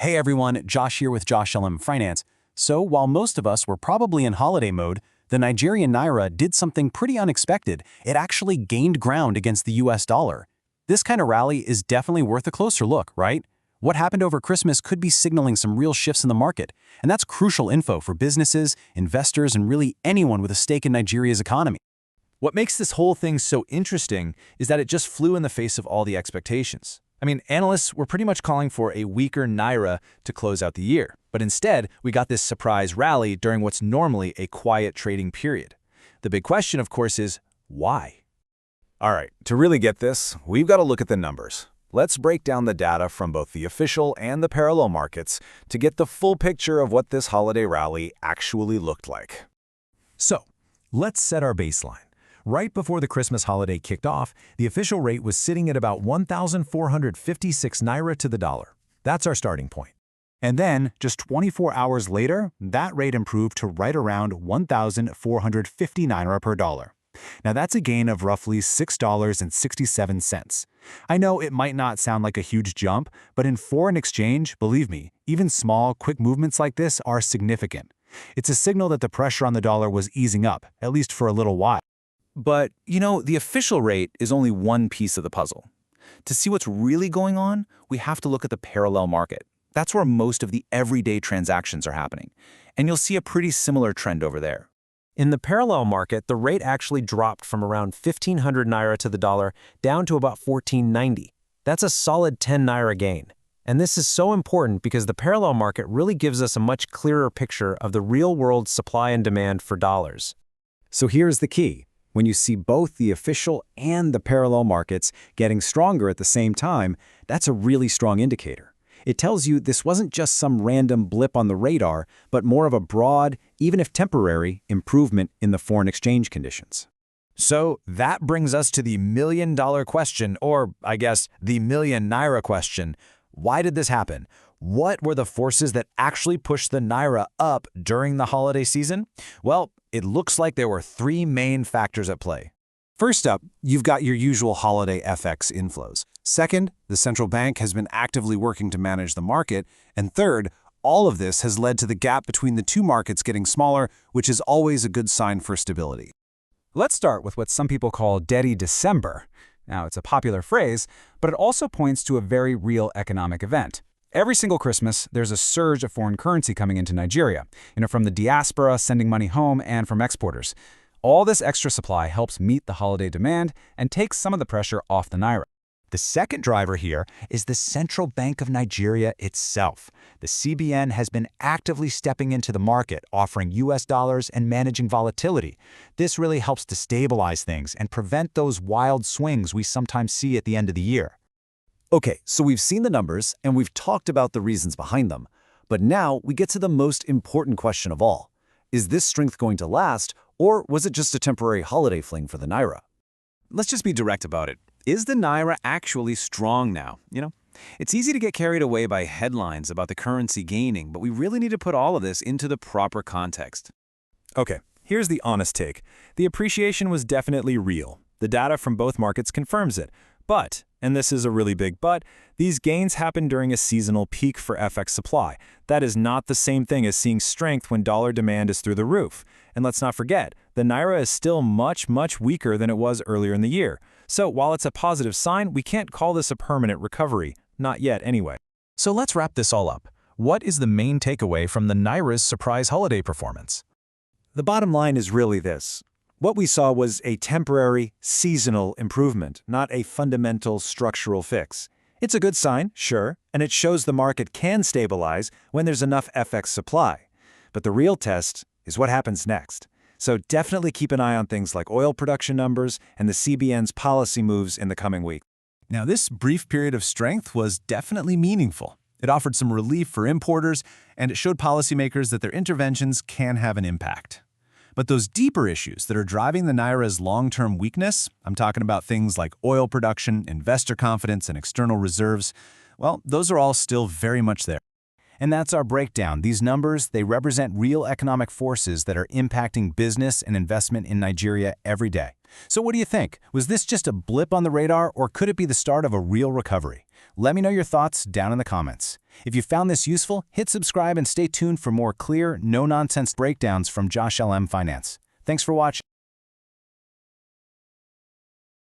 Hey everyone, Josh here with JoshLM Finance. So while most of us were probably in holiday mode, the Nigerian Naira did something pretty unexpected. It actually gained ground against the US dollar. This kind of rally is definitely worth a closer look, right? What happened over Christmas could be signaling some real shifts in the market, and that's crucial info for businesses, investors, and really anyone with a stake in Nigeria's economy. What makes this whole thing so interesting is that it just flew in the face of all the expectations. Analysts were pretty much calling for a weaker Naira to close out the year, but instead, we got this surprise rally during what's normally a quiet trading period. The big question, of course, is why? All right, to really get this, we've got to look at the numbers. Let's break down the data from both the official and the parallel markets to get the full picture of what this holiday rally actually looked like. So, let's set our baseline. Right before the Christmas holiday kicked off, the official rate was sitting at about 1,456 Naira to the dollar. That's our starting point. And then, just 24 hours later, that rate improved to right around 1,450 Naira per dollar. Now that's a gain of roughly $6.67. I know it might not sound like a huge jump, but in foreign exchange, believe me, even small, quick movements like this are significant. It's a signal that the pressure on the dollar was easing up, at least for a little while. But, the official rate is only one piece of the puzzle. To see what's really going on, we have to look at the parallel market. That's where most of the everyday transactions are happening. And you'll see a pretty similar trend over there. In the parallel market, the rate actually dropped from around 1,500 Naira to the dollar down to about 1,490. That's a solid 10 Naira gain. And this is so important because the parallel market really gives us a much clearer picture of the real-world supply and demand for dollars. So here's the key. When you see both the official and the parallel markets getting stronger at the same time, that's a really strong indicator. It tells you this wasn't just some random blip on the radar, but more of a broad, even if temporary, improvement in the foreign exchange conditions. So that brings us to the million-dollar question, or I guess the million Naira question. Why did this happen? What were the forces that actually pushed the Naira up during the holiday season? Well, it looks like there were three main factors at play. First up, you've got your usual holiday FX inflows. Second, the central bank has been actively working to manage the market. And third, all of this has led to the gap between the two markets getting smaller, which is always a good sign for stability. Let's start with what some people call Dirty December. Now, it's a popular phrase, but it also points to a very real economic event. Every single Christmas, there's a surge of foreign currency coming into Nigeria, from the diaspora sending money home and from exporters. All this extra supply helps meet the holiday demand and takes some of the pressure off the Naira. The second driver here is the Central Bank of Nigeria itself. The CBN has been actively stepping into the market, offering US dollars and managing volatility. This really helps to stabilize things and prevent those wild swings we sometimes see at the end of the year. Okay, so we've seen the numbers and we've talked about the reasons behind them. But now we get to the most important question of all. Is this strength going to last, or was it just a temporary holiday fling for the Naira? Let's just be direct about it. Is the Naira actually strong now? It's easy to get carried away by headlines about the currency gaining, but we really need to put all of this into the proper context. Okay, here's the honest take. The appreciation was definitely real. The data from both markets confirms it. But, and this is a really big but, these gains happen during a seasonal peak for FX supply. That is not the same thing as seeing strength when dollar demand is through the roof. And let's not forget, the Naira is still much, much weaker than it was earlier in the year. So while it's a positive sign, we can't call this a permanent recovery. Not yet, anyway. So let's wrap this all up. What is the main takeaway from the Naira's surprise holiday performance? The bottom line is really this. What we saw was a temporary, seasonal improvement, not a fundamental structural fix. It's a good sign, sure, and it shows the market can stabilize when there's enough FX supply. But the real test is what happens next. So definitely keep an eye on things like oil production numbers and the CBN's policy moves in the coming week. Now, this brief period of strength was definitely meaningful. It offered some relief for importers, and it showed policymakers that their interventions can have an impact. But those deeper issues that are driving the Naira's long-term weakness, I'm talking about things like oil production, investor confidence, and external reserves, well, those are all still very much there. And that's our breakdown. These numbers, they represent real economic forces that are impacting business and investment in Nigeria every day. So what do you think? Was this just a blip on the radar, or could it be the start of a real recovery? Let me know your thoughts down in the comments. If you found this useful, hit subscribe and stay tuned for more clear, no-nonsense breakdowns from JoshLM Finance. Thanks for watching.